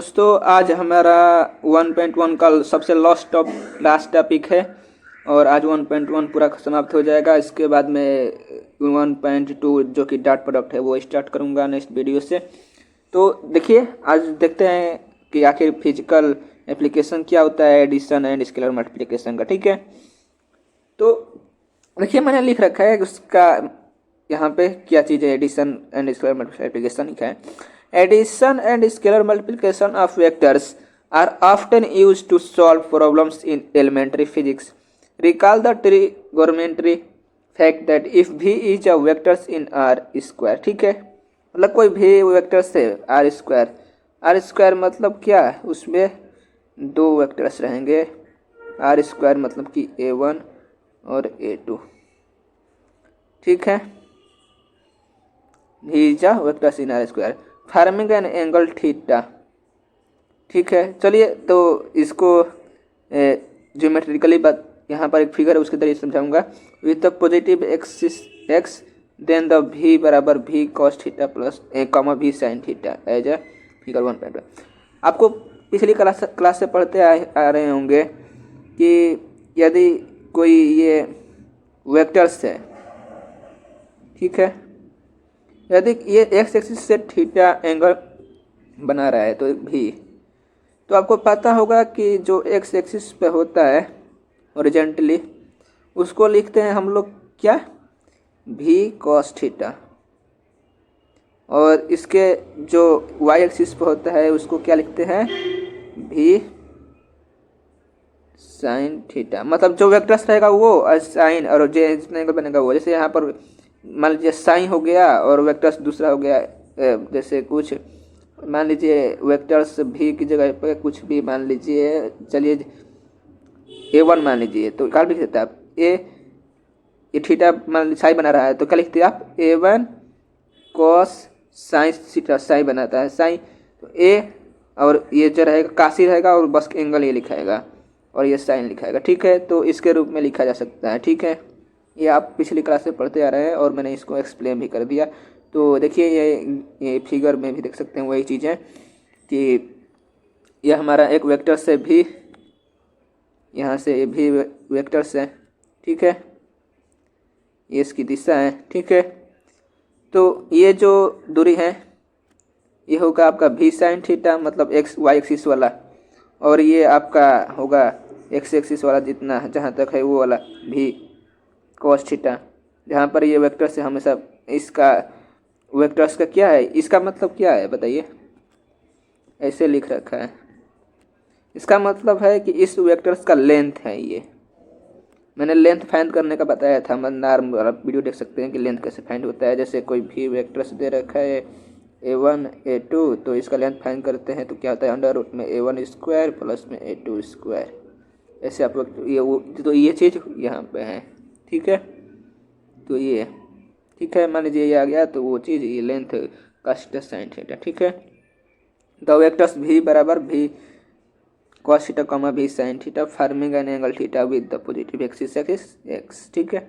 दोस्तों आज हमारा 1.1 का सबसे लास्ट टॉपिक है और आज 1.1 पूरा समाप्त हो जाएगा। इसके बाद में 1.2 जो कि डॉट प्रोडक्ट है वो स्टार्ट करूंगा नेक्स्ट वीडियो से। तो देखिए आज देखते हैं कि आखिर फिजिकल एप्लीकेशन क्या होता है एडिशन एंड स्केलर मल्टीप्लिकेशन का। ठीक है, तो देखिए मैंने लिख रखा है उसका यहाँ पे क्या चीज़ है। एडिशन एंड स्केलर मल्टीप्लिकेशन लिखा है। Addition and scalar multiplication of vectors are often used to solve problems in elementary physics. Recall the trigonometry fact that if V is a vectors in R square, ठीक है, मतलब कोई भी vectors है R square मतलब क्या है, उसमें दो वेक्टर्स रहेंगे। R स्क्वायर मतलब कि A1 और A2, ठीक है। V is a vectors in R square farming an angle theta, ठीक है। चलिए तो इसको ज्योमेट्रिकली बात यहाँ पर एक फिगर है उसके तरीके समझाऊंगा। With the positive axis X then the v बराबर v cos theta plus v sin theta as a figure 1.1। आपको पिछली क्लास से पढ़ते आ रहे होंगे कि यदि कोई ये वेक्टर्स है, ठीक है, यदि ये एक्स एक्सिस से थीटा एंगल बना रहा है तो भी, तो आपको पता होगा कि जो एक्स एक्सिस पे होता है हॉरिजॉन्टली उसको लिखते हैं हम लोग क्या, भी कॉस थीटा, और इसके जो वाई एक्सिस पे होता है उसको क्या लिखते हैं, भी साइन थीटा। मतलब जो वेक्टर्स रहेगा वो और साइन और जो एंगल बनेगा वो। जैसे यहाँ पर मान लीजिए साइन हो गया और वेक्टर्स दूसरा हो गया, जैसे कुछ मान लीजिए वेक्टर्स भी की जगह पे कुछ भी मान लीजिए, चलिए A1 मान लीजिए, तो क्या लिख देते हैं आप, ये थीटा मान लीजिए साइन बना रहा है तो क्या लिखते हैं आप, A1 cos sine theta, sign बनाता है साइन, तो A और ये जो रहेगा काशी रहेगा और बस एंगल ये लिखाएगा और ये साइन लिखाएगा, ठीक है। तो इसके रूप में लिखा जा सकता है, ठीक है। ये आप पिछली क्लास से पढ़ते आ रहे हैं और मैंने इसको एक्सप्लेन भी कर दिया। तो देखिए ये फिगर में भी देख सकते हैं वही चीज़ है कि यह हमारा एक वेक्टर से भी, यहाँ से ये भी वेक्टर से, ठीक है, ये इसकी दिशा है, ठीक है। तो ये जो दूरी है ये होगा आपका भी साइन थीटा, मतलब एक्स वाई एक्सिस वाला, और ये आपका होगा एक्स एक्सिस वाला जितना जहाँ तक है वो वाला भी कॉस थीटा। जहाँ पर ये वेक्टर से हमेशा इसका वेक्टर्स का क्या है, इसका मतलब क्या है बताइए, ऐसे लिख रखा है। इसका मतलब है कि इस वेक्टर्स का लेंथ है। ये मैंने लेंथ फाइंड करने का बताया था, मतलब आप वीडियो देख सकते हैं कि लेंथ कैसे फाइंड होता है। जैसे कोई भी वेक्टर्स दे रखा है A1 A2, तो इसका लेंथ फाइंड करते हैं तो क्या होता है, अंडर रूट में A1 स्क्वायर प्लस में A2 स्क्वायर। ऐसे आप ये चीज़ यहाँ पे है, ठीक है। तो ये ठीक है, मान लीजिए ये आ गया, तो वो चीज़ ये लेंथ कॉस साइन थीटा, ठीक है। द वेक्टर्स भी बराबर भी कॉस थीटा कॉमा भी sine theta farming an angle theta with the positive axis x, ठीक है।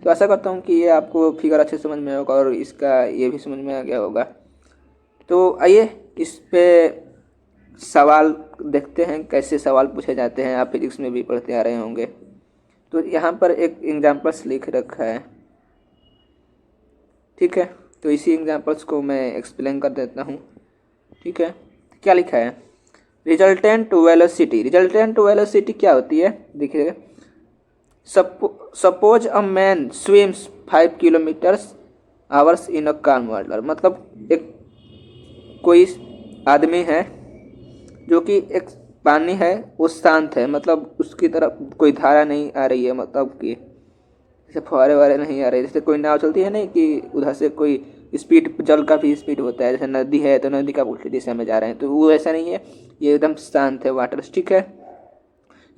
तो आशा करता हूँ कि ये आपको फिगर अच्छे समझ में होगा और इसका ये भी समझ में आ गया होगा। तो आइए इस पे सवाल देखते हैं, कैसे सवाल पूछे जाते हैं। आप फिजिक्स में भी पढ़ते आ रहे होंगे। तो यहाँ पर एक एग्जाम्पल्स लिख रखा है, ठीक है। तो इसी एग्जाम्पल्स को मैं एक्सप्लेन कर देता हूँ, ठीक है। क्या लिखा है, रिजल्टेंट वेलोसिटी। रिजल्टेंट वेलोसिटी क्या होती है, देखिए, suppose a man swims 5 kilometres hours in a calm water. मतलब एक कोई आदमी है जो कि एक पानी है वो शांत है, मतलब उसकी तरफ कोई धारा नहीं आ रही है, मतलब कि जैसे फुहारे वारे नहीं आ रहे। जैसे कोई नाव चलती है नहीं कि उधर से कोई स्पीड, जल का भी स्पीड होता है, जैसे नदी है तो नदी का उल्टी दिशा में जा रहे हैं, तो वो ऐसा नहीं है, ये एकदम शांत है वाटर, ठीक है।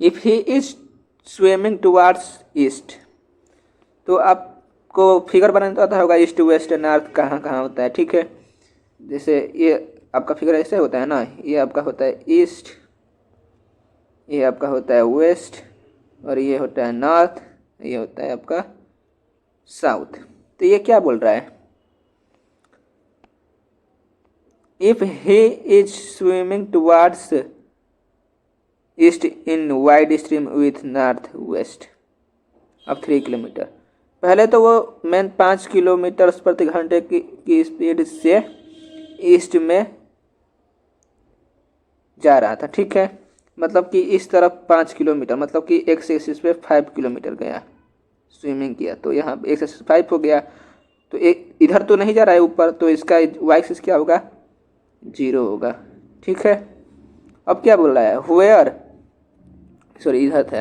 If he is swimming towards east, तो आपको फिगर बनाने तो आता होगा ईस्ट वेस्ट नॉर्थ कहाँ कहाँ होता है, ठीक है। जैसे ये आपका फिगर ऐसे होता है ना, ये आपका होता है ईस्ट, ये आपका होता है वेस्ट, और ये होता है नॉर्थ, ये होता है आपका साउथ। तो ये क्या बोल रहा है, if he is swimming towards east in wide stream with north west अब 3 किलोमीटर। पहले तो वो मैन 5 किलोमीटर प्रति घंटे की स्पीड से ईस्ट में जा रहा था, ठीक है। मतलब कि इस तरफ 5 किलोमीटर, मतलब कि एक्स एक्सिस पे 5 किलोमीटर गया, स्विमिंग किया, तो यहाँ एक्स एक्सिस 5 हो गया। तो एक इधर तो नहीं जा रहा है ऊपर, तो इसका वाई एक्सिस क्या होगा, 0 होगा, ठीक है। अब क्या बोल रहा है, वेयर, सॉरी इधर था,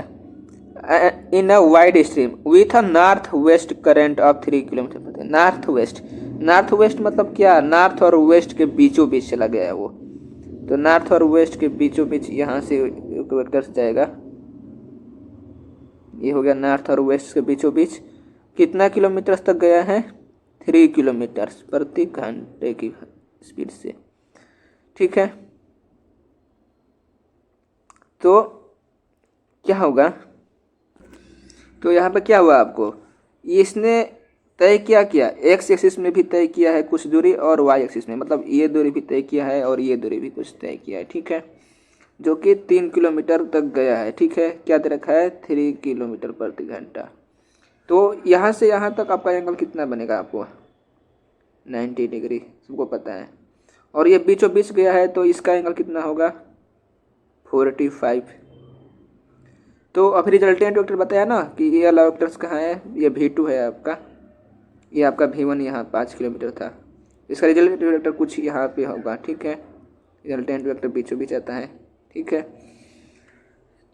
in a wide stream with a north west current of 3 kilometre प्रति। नॉर्थ वेस्ट, नॉर्थ वेस्ट मतलब क्या, नॉर्थ और वेस्ट के बीचों बीच चला गया है वो। तो नॉर्थ और वेस्ट के बीचों बीच यहाँ से वेक्टर से जाएगा, ये हो गया नॉर्थ और वेस्ट के बीचों बीच। कितना किलोमीटर तक गया है, 3 किलोमीटर प्रति घंटे की स्पीड से, ठीक है। तो क्या होगा, तो यहाँ पे क्या हुआ आपको, इसने तय किया एक्स एक्सिस में भी तय किया है कुछ दूरी और वाई एक्सिस में, मतलब ये दूरी भी तय किया है और ये दूरी भी कुछ तय किया है, ठीक है, जो कि 3 किलोमीटर तक गया है, ठीक है। क्या दे रखा है, 3 किलोमीटर प्रति घंटा। तो यहाँ से यहाँ तक आपका एंगल कितना बनेगा आपको, 90 डिग्री, सबको पता है। और ये बीचों बीच गया है तो इसका एंगल कितना होगा, 45। तो अब रिजल्टेंट वेक्टर बताया ना कि ये वाला वेक्टर्स कहाँ है, ये V2 है आपका, ये आपका V1 यहाँ 5 किलोमीटर था, इसका रिजल्टेंट वेक्टर कुछ यहाँ पे होगा, ठीक है। रिजल्टेंट वेक्टर बीचों बीच आता है, ठीक है।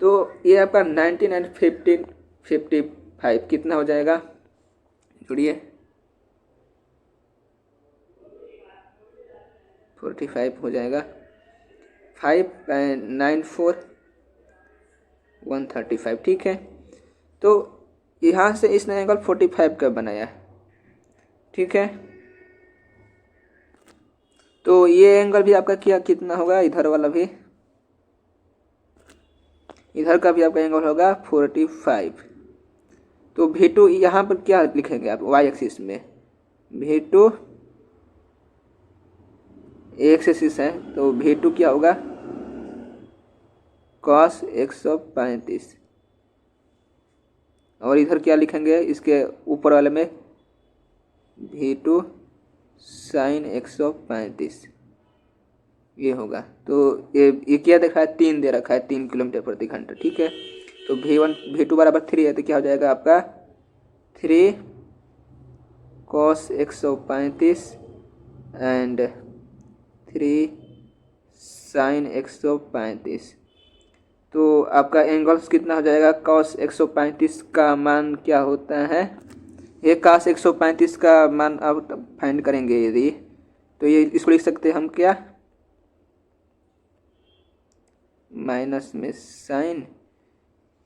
तो ये आपका 19 एंड 15 55 कितना हो जाएगा, जुड़िए, 45 हो जाएगा, 5 9 4 135, ठीक है। तो यहाँ से इसने एंगल 45 का बनाया, ठीक है। तो ये एंगल भी आपका क्या कितना होगा, इधर वाला भी, इधर का भी आपका एंगल होगा 45। तो V2 यहाँ पर क्या लिखेंगे आप, वाई एक्सिस में V2 एक्स एक्सिस है, तो V2 क्या होगा, cos 135। और इधर क्या लिखेंगे, इसके ऊपर वाले में V2 sin 135, ये होगा। तो ये क्या देखा है, 3 दे रखा है, 3 किलोमीटर प्रति घंटा, ठीक है। तो V2 बराबर 3 है, तो क्या हो जाएगा आपका 3 cos 135 एंड 3 sin 135। तो आपका एंगल्स कितना हो जाएगा, cos 135 का मान क्या होता है, ये cos 135 का मान आप फाइंड करेंगे यदि, तो ये इसको लिख सकते हैं हम क्या, माइनस में sin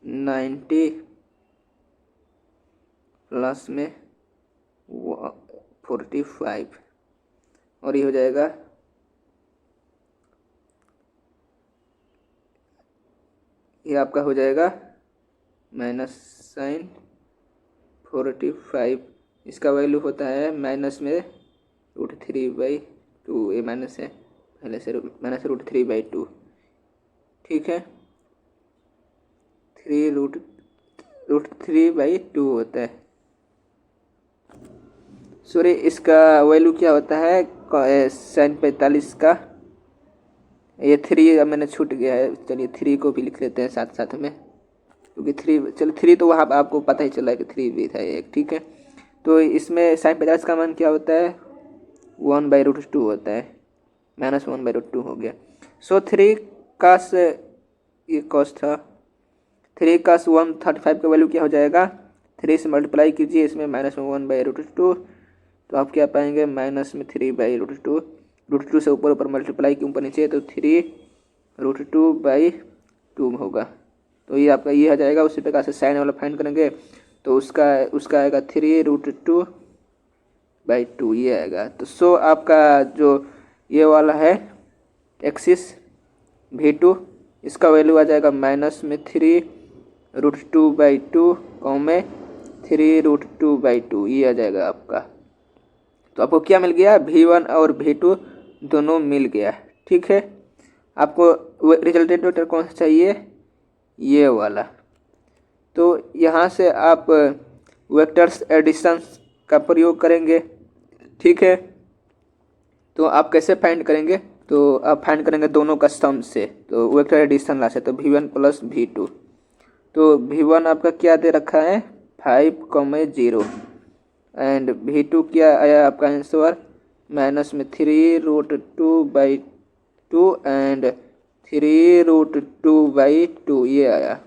90 प्लस में 45, और ये हो जाएगा ये आपका हो जाएगा माइनस sin 45, इसका वैल्यू होता है माइनस में √3/2, ये माइनस है पहले से, माइनस √3/2, ठीक है। 3√3/2 होता है, सॉरी इसका वैल्यू क्या होता है sin 45 का, ये 3 अब मैंने छूट गया है, चलिए 3 को भी लिख लेते हैं साथ साथ में, क्योंकि 3, चलो 3 तो वहाँ आपको पता ही चला है कि 3 भी था एक, ठीक है। तो इसमें sin 50 का मान क्या होता है, 1/√2 होता है, -1/√2 हो गया। सो 3 cos, ये cos था, 3 cos 135 का वैल्यू क्या हो जाएगा, 3 से मल्टीप्लाई कीजिए इसमें -1/√2, तो आप क्या पाएंगे, माइनस में 3/√2, √2 से ऊपर ऊपर मल्टीप्लाई के ऊपर नीचे, तो 3√2/2 होगा। तो ये आपका ये आ जाएगा। उसी प्रकार से साइन वाला फाइंड करेंगे तो उसका आएगा 3√2/2, ये आएगा। तो सो आपका जो ये वाला है एक्सिस V2, इसका वैल्यू आ जाएगा माइनस में 3√2/2 कॉमे 3√2/2, ये आ जाएगा आपका। तो आपको क्या मिल गया, V1 और V2 दोनों मिल गया। ठीक है, आपको रिजल्टेंट वेक्टर कौन सा चाहिए, ये वाला। तो यहाँ से आप वेक्टर्स एडिशन का प्रयोग करेंगे। ठीक है, तो आप कैसे फाइंड करेंगे, तो आप फाइंड करेंगे दोनों का सम से, तो वेक्टर एडिशन ला से, तो V1 प्लस V2। तो V1 आपका क्या दे रखा है 5, 0 एंड V2 क्या आया आपका आंसर माइनस में 3√2/2 एंड 3√2/2 ये आया।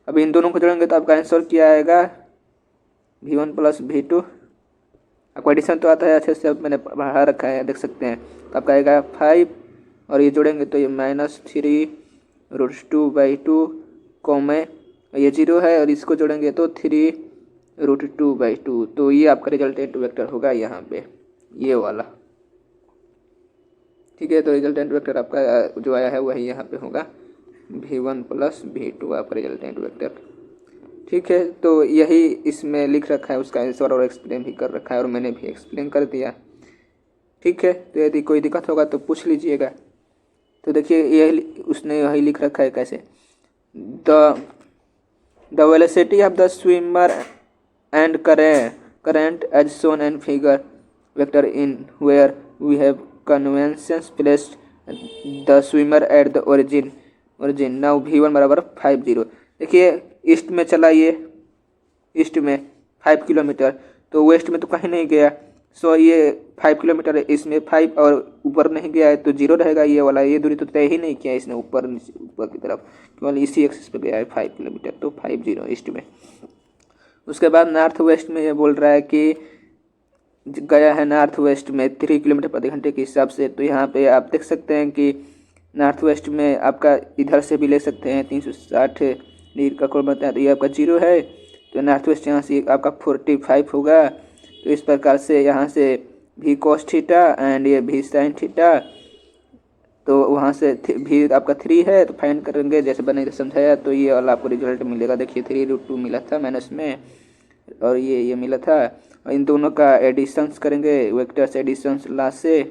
अब इन दोनों को जोड़ेंगे तो आपका आंसर क्या आएगा V1 प्लस V2। आपका एडिशन तो आता है अच्छे से, अब मैंने बढ़ा रखा है देख सकते हैं। तो आपका आएगा 5 और ये जोड़ेंगे तो ये -3√2/2 कॉमे ये 0 है और इसको जोड़ेंगे तो 3√2/2। तो ये आपका रिजल्टेंट वेक्टर होगा यहाँ पे ये वाला। ठीक है, तो रिजल्टेंट वेक्टर आपका जो आया है वही यहाँ पे होगा V1 प्लस V2 आपका रिजल्टेंट वेक्टर। ठीक है, तो यही इसमें लिख रखा है उसका आंसर और एक्सप्लेन भी कर रखा है और मैंने भी एक्सप्लेन कर दिया। ठीक है, तो यदि कोई दिक्कत होगा तो पूछ लीजिएगा। तो देखिए यही उसने यही लिख रखा है कैसे, the velocity of the swimmer and current as shown in figure vector in where we have conventions placed the swimmer at the origin now V1 बराबर 5, 0। देखिए ईस्ट में चला ये, ईस्ट में 5 किलोमीटर, तो वेस्ट में तो कहीं नहीं गया। सो ये 5 किलोमीटर है, इसमें 5 और ऊपर नहीं गया है तो 0 रहेगा ये वाला। ये दूरी तो तय ही नहीं किया इसने ऊपर की तरफ, केवल इसी एक्सिस पे गया है 5 किलोमीटर, तो 5, 0 ईस्ट में। उसके बाद नॉर्थ वेस्ट में ये बोल रहा है कि गया है नॉर्थ वेस्ट में 3 किलोमीटर प्रति घंटे के हिसाब से। तो यहाँ पे आप देख सकते हैं कि नॉर्थ वेस्ट में आपका इधर से भी ले सकते हैं 360 डिग्री का कोण बनता है, तो ये आपका 0 है। तो नॉर्थ वेस्ट यहाँ से आपका 45 होगा। तो इस प्रकार से यहाँ से भी cos थीटा एंड ये भी sin थीटा, तो वहाँ से भी आपका 3 है, तो फाइंड करेंगे जैसे मैंने समझाया। तो ये वाला आपको रिजल्ट मिलेगा। देखिए 3√2 मिला था माइनस में और ये मिला था, और इन दोनों का एडिशंस करेंगे वेक्टर्स एडिशंस ला से।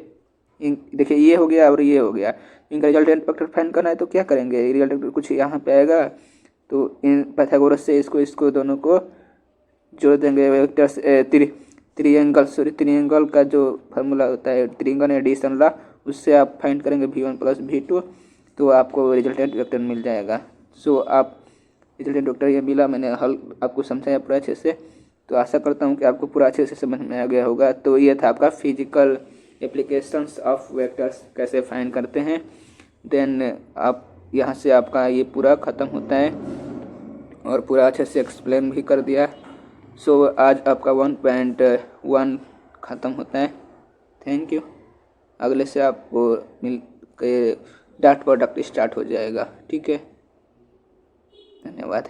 देखिए ये हो गया और ये हो गया, इनका रिजल्टेंट वेक्टर फाइंड करना है तो क्या करेंगे, रिजल्टेंट कुछ यहाँ पे आएगा तो इन पाइथागोरस से इसको दोनों को जोड़ देंगे वेक्टर्स त्रिएंगल का जो फार्मूला होता है त्रिएंगल एडिशन ला, उससे आप फाइंड करेंगे V1 प्लस V2, तो आपको रिजल्टेंट वेक्टर मिल जाएगा। सो आप रिजल्टेंट वेक्टर ये मिला, मैंने हल आपको समझाया पूरा अच्छे से। तो आशा करता हूँ कि आपको पूरा अच्छे से समझ में आ गया होगा। तो ये था आपका फिजिकल एप्लीकेशंस ऑफ वेक्टर्स कैसे फाइंड करते हैं। देन आप यहाँ से आपका ये पूरा ख़त्म होता है और पूरा अच्छे से एक्सप्लेन भी कर दिया। सो आज आपका 1.1 ख़त्म होता है। Thank you. अगले से आपको मिल के डॉट प्रोडक्ट स्टार्ट हो जाएगा। ठीक है, धन्यवाद।